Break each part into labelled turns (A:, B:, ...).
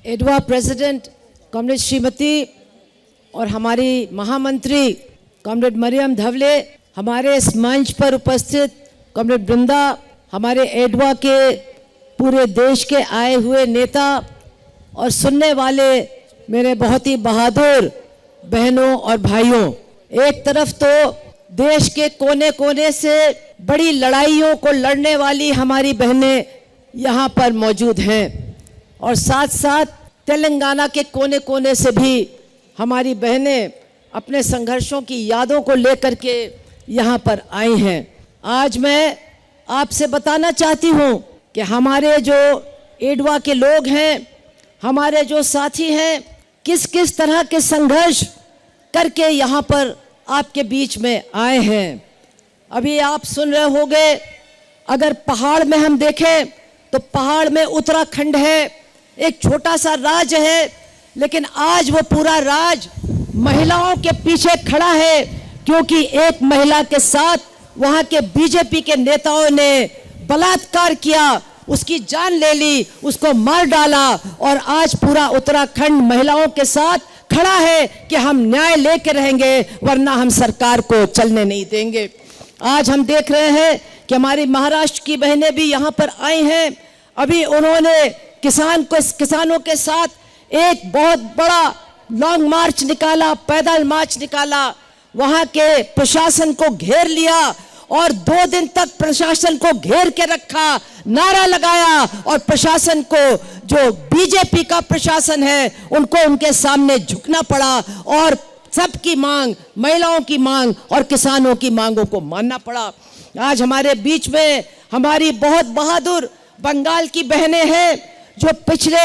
A: एडवा president comrade Shrimati और हमारी महामंत्री कॉमरेड मरियम धवले, हमारे इस मंच पर उपस्थित कॉमरेड वृंदा, हमारे एडवा के पूरे देश के आए हुए नेता और सुनने वाले मेरे बहुत ही बहादुर बहनों और भाइयों, एक तरफ तो देश के कोने कोने से बड़ी लड़ाइयों को लड़ने वाली हमारी बहनें यहाँ पर मौजूद हैं और साथ साथ तेलंगाना के कोने कोने से भी हमारी बहनें अपने संघर्षों की यादों को लेकर के यहाँ पर आई हैं। आज मैं आपसे बताना चाहती हूँ कि हमारे जो एडवा के लोग हैं, हमारे जो साथी हैं, किस किस तरह के संघर्ष करके यहाँ पर आपके बीच में आए हैं। अभी आप सुन रहे होंगे, अगर पहाड़ में हम देखें तो पहाड़ में उत्तराखंड है, एक छोटा सा राज्य है, लेकिन आज वो पूरा राज्य महिलाओं के पीछे खड़ा है, क्योंकि एक महिला के साथ वहाँ के बीजेपी के नेताओं ने बलात्कार किया, उसकी जान ले ली, उसको मार डाला और आज पूरा उत्तराखंड महिलाओं के साथ खड़ा है कि हम न्याय लेके रहेंगे, वरना हम सरकार को चलने नहीं देंगे। आज हम देख रहे हैं कि हमारी महाराष्ट्र की बहनें भी यहाँ पर आई हैं। अभी उन्होंने किसानों के साथ एक बहुत बड़ा लॉन्ग मार्च निकाला, पैदल मार्च निकाला, वहाँ के प्रशासन को घेर लिया और 2 दिन तक प्रशासन को घेर के रखा, नारा लगाया और प्रशासन को, जो बीजेपी का प्रशासन है, उनको उनके सामने झुकना पड़ा और सबकी मांग, महिलाओं की मांग और किसानों की मांगों को मानना पड़ा। आज हमारे बीच में हमारी बहुत बहादुर बंगाल की बहनें हैं, जो पिछले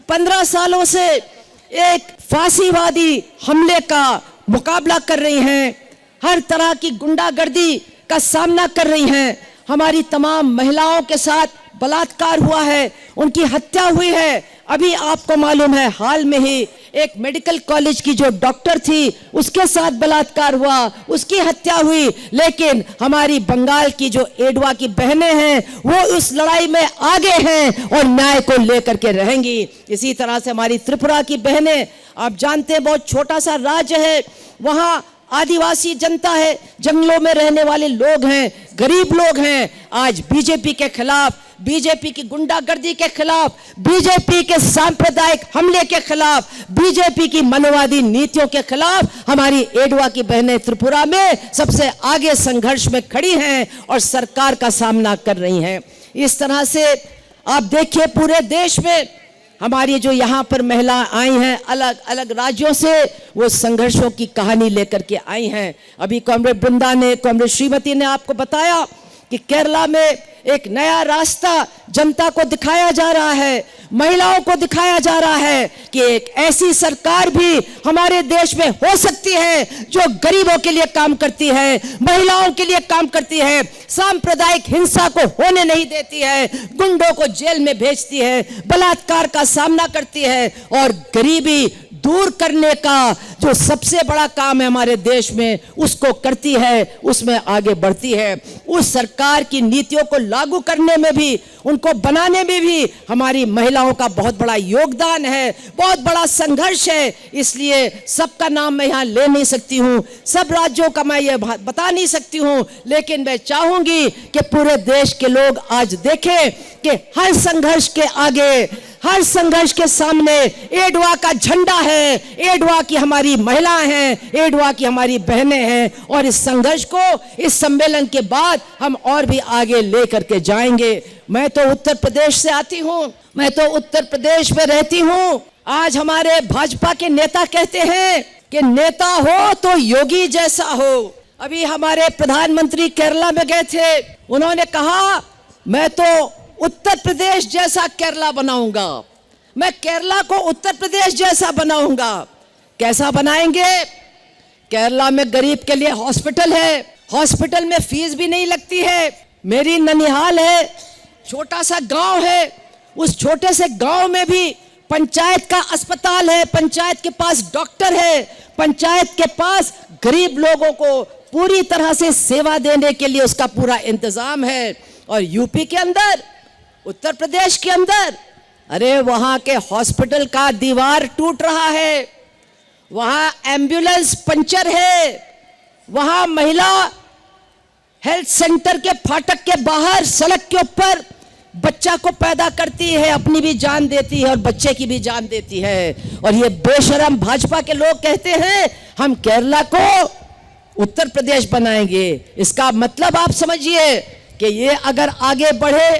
A: 15 सालों से एक फांसीवादी हमले का मुकाबला कर रही हैं, हर तरह की गुंडागर्दी का सामना कर रही हैं। हमारी तमाम महिलाओं के साथ बलात्कार हुआ है, उनकी हत्या हुई है। अभी आपको मालूम है, हाल में ही एक मेडिकल कॉलेज की जो डॉक्टर थी, उसके साथ बलात्कार हुआ, उसकी हत्या हुई। लेकिन हमारी बंगाल की जो एडवा की बहनें हैं, वो उस लड़ाई में आगे हैं और न्याय को लेकर के रहेंगी। इसी तरह से हमारी त्रिपुरा की बहनें, आप जानते हैं बहुत छोटा सा राज्य है, वहाँ आदिवासी जनता है, जंगलों में रहने वाले लोग हैं, गरीब लोग हैं। आज बीजेपी के खिलाफ, बीजेपी की गुंडागर्दी के खिलाफ, बीजेपी के सांप्रदायिक हमले के खिलाफ, बीजेपी की मनोवादी नीतियों के खिलाफ हमारी एडवा की बहनें त्रिपुरा में सबसे आगे संघर्ष में खड़ी हैं और सरकार का सामना कर रही हैं। इस तरह से आप देखिए, पूरे देश में हमारी जो यहाँ पर महिला आई हैं अलग अलग राज्यों से, वो संघर्षों की कहानी लेकर के आई हैं। अभी कॉमरेड वृंदा ने, कॉमरेड श्रीमती ने आपको बताया कि केरला में एक नया रास्ता जनता को दिखाया जा रहा है, महिलाओं को दिखाया जा रहा है कि एक ऐसी सरकार भी हमारे देश में हो सकती है जो गरीबों के लिए काम करती है, महिलाओं के लिए काम करती है, सांप्रदायिक हिंसा को होने नहीं देती है, गुंडों को जेल में भेजती है, बलात्कार का सामना करती है और गरीबी दूर करने का जो सबसे बड़ा काम है हमारे देश में, उसको करती है, उसमें आगे बढ़ती है। उस सरकार की नीतियों को लागू करने में भी, उनको बनाने में भी हमारी महिलाओं का बहुत बड़ा योगदान है, बहुत बड़ा संघर्ष है। इसलिए सबका नाम मैं यहाँ ले नहीं सकती हूँ, सब राज्यों का मैं ये बता नहीं सकती हूँ, लेकिन मैं चाहूंगी कि पूरे देश के लोग आज देखें कि हर संघर्ष के आगे, हर संघर्ष के सामने एडवा का झंडा है, एडवा की हमारी महिलाएं हैं, एडवा की हमारी बहनें हैं और इस संघर्ष को, इस सम्मेलन के बाद हम और भी आगे लेकर के जाएंगे। मैं तो उत्तर प्रदेश से आती हूँ, मैं तो उत्तर प्रदेश में रहती हूँ। आज हमारे भाजपा के नेता कहते हैं कि नेता हो तो योगी जैसा हो। अभी हमारे प्रधानमंत्री केरला में गए थे, उन्होंने कहा मैं तो उत्तर प्रदेश जैसा केरला बनाऊंगा, मैं केरला को उत्तर प्रदेश जैसा बनाऊंगा। कैसा बनाएंगे? केरला में गरीब के लिए हॉस्पिटल है, हॉस्पिटल में फीस भी नहीं लगती है। मेरी ननिहाल है, छोटा सा गांव है, उस छोटे से गांव में भी पंचायत का अस्पताल है, पंचायत के पास डॉक्टर है, पंचायत के पास गरीब लोगों को पूरी तरह से सेवा देने के लिए उसका पूरा इंतजाम है। और यूपी के अंदर, उत्तर प्रदेश के अंदर अरे वहां के हॉस्पिटल का दीवार टूट रहा है, वहां एम्बुलेंस पंचर है, वहां महिला हेल्थ सेंटर के फाटक के बाहर सड़क के ऊपर बच्चा को पैदा करती है, अपनी भी जान देती है और बच्चे की भी जान देती है। और ये बेशरम भाजपा के लोग कहते हैं हम केरला को उत्तर प्रदेश बनाएंगे। इसका मतलब आप समझिए कि ये अगर आगे बढ़े,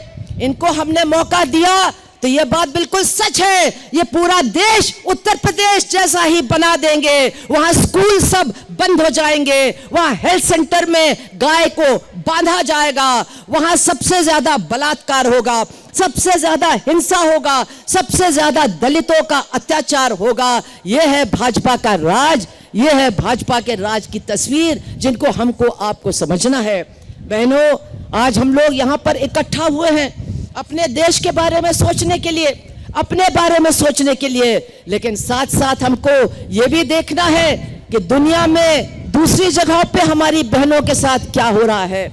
A: इनको हमने मौका दिया तो ये बात बिल्कुल सच है, ये पूरा देश उत्तर प्रदेश जैसा ही बना देंगे। वहां स्कूल सब बंद हो जाएंगे, वहां हेल्थ सेंटर में गाय को बांधा जाएगा, वहां सबसे ज्यादा बलात्कार होगा, सबसे ज्यादा हिंसा होगा, सबसे ज्यादा दलितों का अत्याचार होगा। यह है भाजपा का राज, यह है भाजपा के राज की तस्वीर जिनको हमको आपको समझना है। बहनों, आज हम लोग यहां पर इकट्ठा हुए हैं अपने देश के बारे में सोचने के लिए, अपने बारे में सोचने के लिए, लेकिन साथ साथ हमको यह भी देखना है कि दुनिया में दूसरी जगहों पे हमारी बहनों के साथ क्या हो रहा है।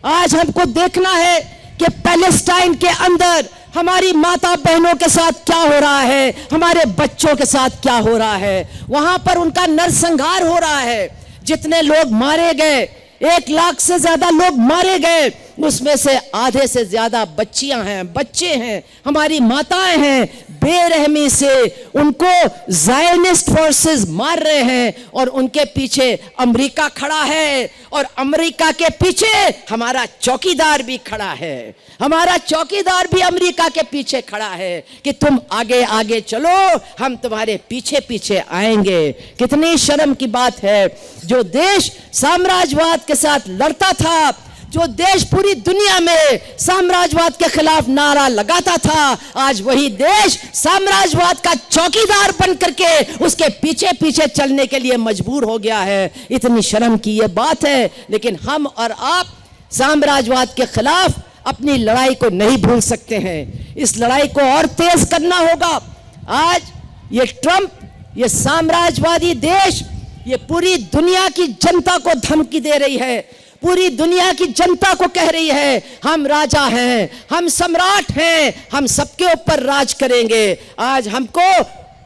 A: आज हमको देखना है कि पैलेस्टाइन के अंदर हमारी माता बहनों के साथ क्या हो रहा है, हमारे बच्चों के साथ क्या हो रहा है। वहां पर उनका नरसंहार हो रहा है, जितने लोग मारे गए, 1 लाख से ज्यादा लोग मारे गए, उसमें से आधे से ज्यादा बच्चियां हैं, बच्चे हैं, हमारी माताएं हैं। बेरहमी से उनको ज़ायनिस्ट फोर्सेस मार रहे हैं और उनके पीछे अमेरिका खड़ा है और अमेरिका के पीछे हमारा चौकीदार भी खड़ा है। हमारा चौकीदार भी अमेरिका के पीछे खड़ा है कि तुम आगे आगे चलो, हम तुम्हारे पीछे पीछे आएंगे। कितनी शर्म की बात है, जो देश साम्राज्यवाद के साथ लड़ता था, जो देश पूरी दुनिया में साम्राज्यवाद के खिलाफ नारा लगाता था, आज वही देश साम्राज्यवाद का चौकीदार बन करके उसके पीछे पीछे चलने के लिए मजबूर हो गया है। इतनी शर्म की यह बात है, लेकिन हम और आप साम्राज्यवाद के खिलाफ अपनी लड़ाई को नहीं भूल सकते हैं। इस लड़ाई को और तेज करना होगा। आज ये ट्रंप, ये साम्राज्यवादी देश, ये पूरी दुनिया की जनता को धमकी दे रही है, पूरी दुनिया की जनता को कह रही है हम राजा हैं, हम सम्राट हैं, हम सबके ऊपर राज करेंगे। आज हमको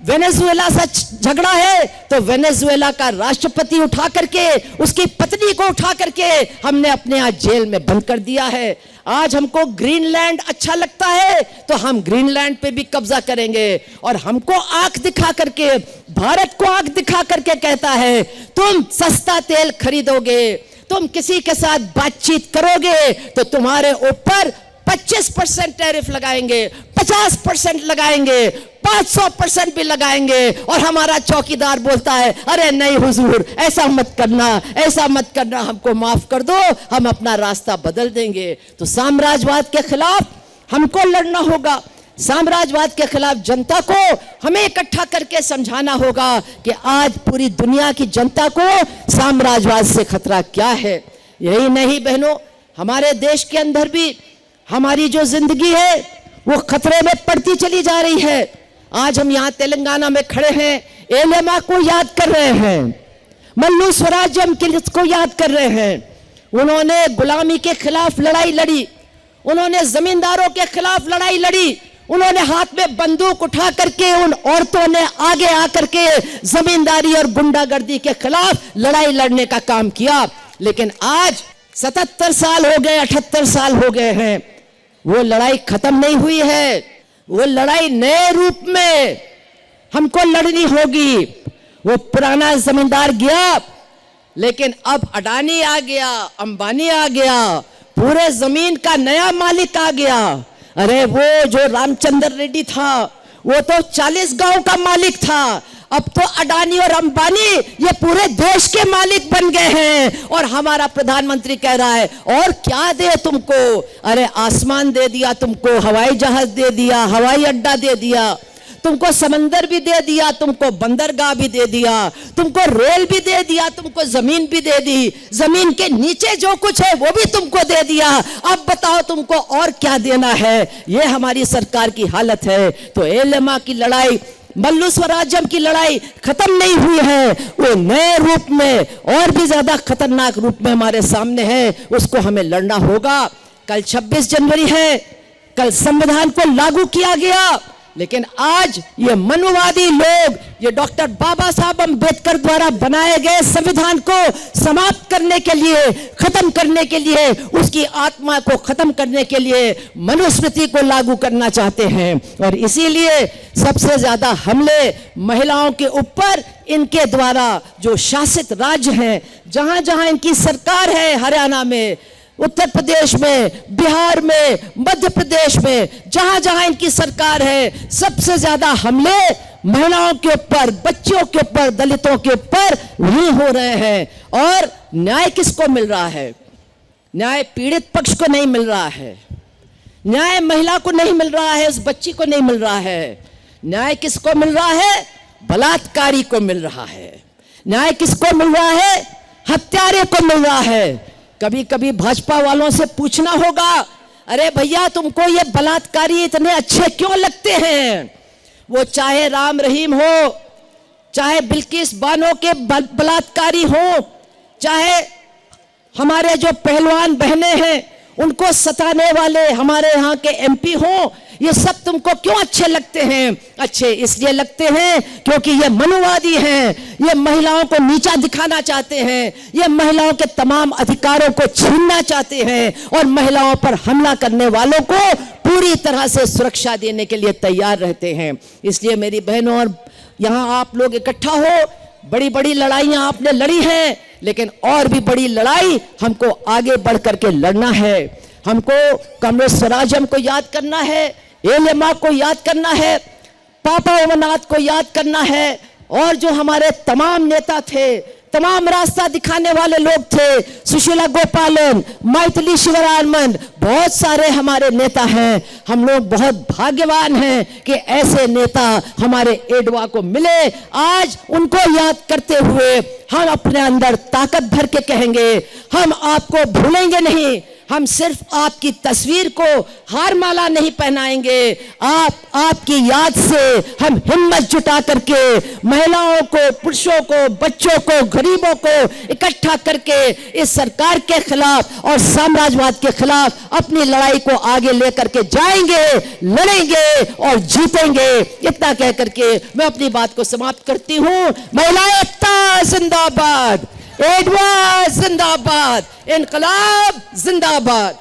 A: वेनेजुएला से झगड़ा है तो वेनेजुएला का राष्ट्रपति उठा करके, उसकी पत्नी को उठा करके हमने अपने यहाँ जेल में बंद कर दिया है। आज हमको ग्रीनलैंड अच्छा लगता है तो हम ग्रीनलैंड पे भी कब्जा करेंगे। और हमको आंख दिखा करके, भारत को आंख दिखा करके कहता है तुम सस्ता तेल खरीदोगे, तुम किसी के साथ बातचीत करोगे तो तुम्हारे ऊपर 25% टैरिफ लगाएंगे, 50% लगाएंगे, 500% भी लगाएंगे। और हमारा चौकीदार बोलता है अरे नहीं हुजूर, ऐसा मत करना, ऐसा मत करना, हमको माफ कर दो, हम अपना रास्ता बदल देंगे। तो साम्राज्यवाद के खिलाफ हमको लड़ना होगा, साम्राज्यवाद के खिलाफ जनता को हमें इकट्ठा करके समझाना होगा कि आज पूरी दुनिया की जनता को साम्राज्यवाद से खतरा क्या है। यही नहीं बहनों, हमारे देश के अंदर भी हमारी जो जिंदगी है वो खतरे में पड़ती चली जा रही है। आज हम यहाँ तेलंगाना में खड़े हैं, एलेमा को याद कर रहे हैं, मल्लू स्वराज्यम को याद कर रहे हैं। उन्होंने गुलामी के खिलाफ लड़ाई लड़ी, उन्होंने जमींदारों के खिलाफ लड़ाई लड़ी, उन्होंने हाथ में बंदूक उठा करके, उन औरतों ने आगे आकर के जमींदारी और गुंडागर्दी के खिलाफ लड़ाई लड़ने का काम किया। लेकिन आज 77 साल हो गए, 78 साल हो गए हैं, वो लड़ाई खत्म नहीं हुई है। वो लड़ाई नए रूप में हमको लड़नी होगी। वो पुराना जमींदार गया, लेकिन अब अडानी आ गया, अंबानी आ गया, पूरे जमीन का नया मालिक आ गया। अरे वो जो रामचंद्र रेड्डी था वो तो 40 गांव का मालिक था, अब तो अडानी और अंबानी ये पूरे देश के मालिक बन गए हैं। और हमारा प्रधानमंत्री कह रहा है और क्या दे तुमको, अरे आसमान दे दिया तुमको, हवाई जहाज दे दिया, हवाई अड्डा दे दिया, तुमको समंदर भी दे दिया, तुमको बंदरगाह भी दे दिया, तुमको रेल भी दे दिया, तुमको जमीन भी दे दी, जमीन के नीचे जो कुछ है वो भी तुमको दे दिया। अब बताओ तुमको और क्या देना है। ये हमारी सरकार की हालत है। तो एलेमा की लड़ाई, मल्लू स्वराज्यम की लड़ाई खत्म नहीं हुई है, वो नए रूप में और भी ज्यादा खतरनाक रूप में हमारे सामने है, उसको हमें लड़ना होगा। कल 26 जनवरी है, कल संविधान को लागू किया गया, लेकिन आज ये मनुवादी लोग, ये डॉक्टर बाबा साहब अम्बेडकर द्वारा बनाए गए संविधान को समाप्त करने के लिए, खत्म करने के लिए, उसकी आत्मा को खत्म करने के लिए मनुस्मृति को लागू करना चाहते हैं। और इसीलिए सबसे ज्यादा हमले महिलाओं के ऊपर इनके द्वारा जो शासित राज्य हैं, जहां जहां इनकी सरकार है, हरियाणा में, उत्तर प्रदेश में, बिहार में, मध्य प्रदेश में, जहां जहां इनकी सरकार है, सबसे ज्यादा हमले महिलाओं के ऊपर, बच्चों के ऊपर, दलितों के ऊपर वही हो रहे हैं। और न्याय किसको मिल रहा है? न्याय पीड़ित पक्ष को नहीं मिल रहा है, न्याय महिला को नहीं मिल रहा है, उस बच्ची को नहीं मिल रहा है। न्याय किसको मिल रहा है? बलात्कारी को मिल रहा है। न्याय किसको मिल रहा है? हत्यारे को मिल रहा है। कभी कभी भाजपा वालों से पूछना होगा, अरे भैया तुमको ये बलात्कारी इतने अच्छे क्यों लगते हैं? वो चाहे राम रहीम हो, चाहे बिल्किस बानो के बलात्कारी हो, चाहे हमारे जो पहलवान बहनें हैं उनको सताने वाले हमारे यहाँ के एमपी हो, ये सब तुमको क्यों अच्छे लगते हैं? अच्छे इसलिए लगते हैं क्योंकि ये मनुवादी हैं, ये महिलाओं को नीचा दिखाना चाहते हैं, ये महिलाओं के तमाम अधिकारों को छीनना चाहते हैं और महिलाओं पर हमला करने वालों को पूरी तरह से सुरक्षा देने के लिए तैयार रहते हैं। इसलिए मेरी बहनों, और यहाँ आप लोग इकट्ठा हो, बड़ी बड़ी लड़ाइयां आपने लड़ी हैं, लेकिन और भी बड़ी लड़ाई हमको आगे बढ़ करके लड़ना है। हमको कमरेड स्वराजम को याद करना है, एलेमा को याद करना है, पापा अमरनाथ को याद करना है, और जो हमारे तमाम नेता थे, तमाम रास्ता दिखाने वाले लोग थे, सुशीला गोपालन, मैथिली शिवरामन, बहुत सारे हमारे नेता हैं। हम लोग बहुत भाग्यवान हैं कि ऐसे नेता हमारे एडवा को मिले। आज उनको याद करते हुए हम अपने अंदर ताकत भर के कहेंगे, हम आपको भूलेंगे नहीं, हम सिर्फ आपकी तस्वीर को हार माला नहीं पहनाएंगे, आपकी याद से हम हिम्मत जुटा करके महिलाओं को, पुरुषों को, बच्चों को, गरीबों को इकट्ठा करके इस सरकार के खिलाफ और साम्राज्यवाद के खिलाफ अपनी लड़ाई को आगे लेकर के जाएंगे, लड़ेंगे और जीतेंगे। इतना कह करके मैं अपनी बात को समाप्त करती हूं। महिला एकता जिंदाबाद, एडवा जिंदाबाद, इनकलाब जिंदाबाद।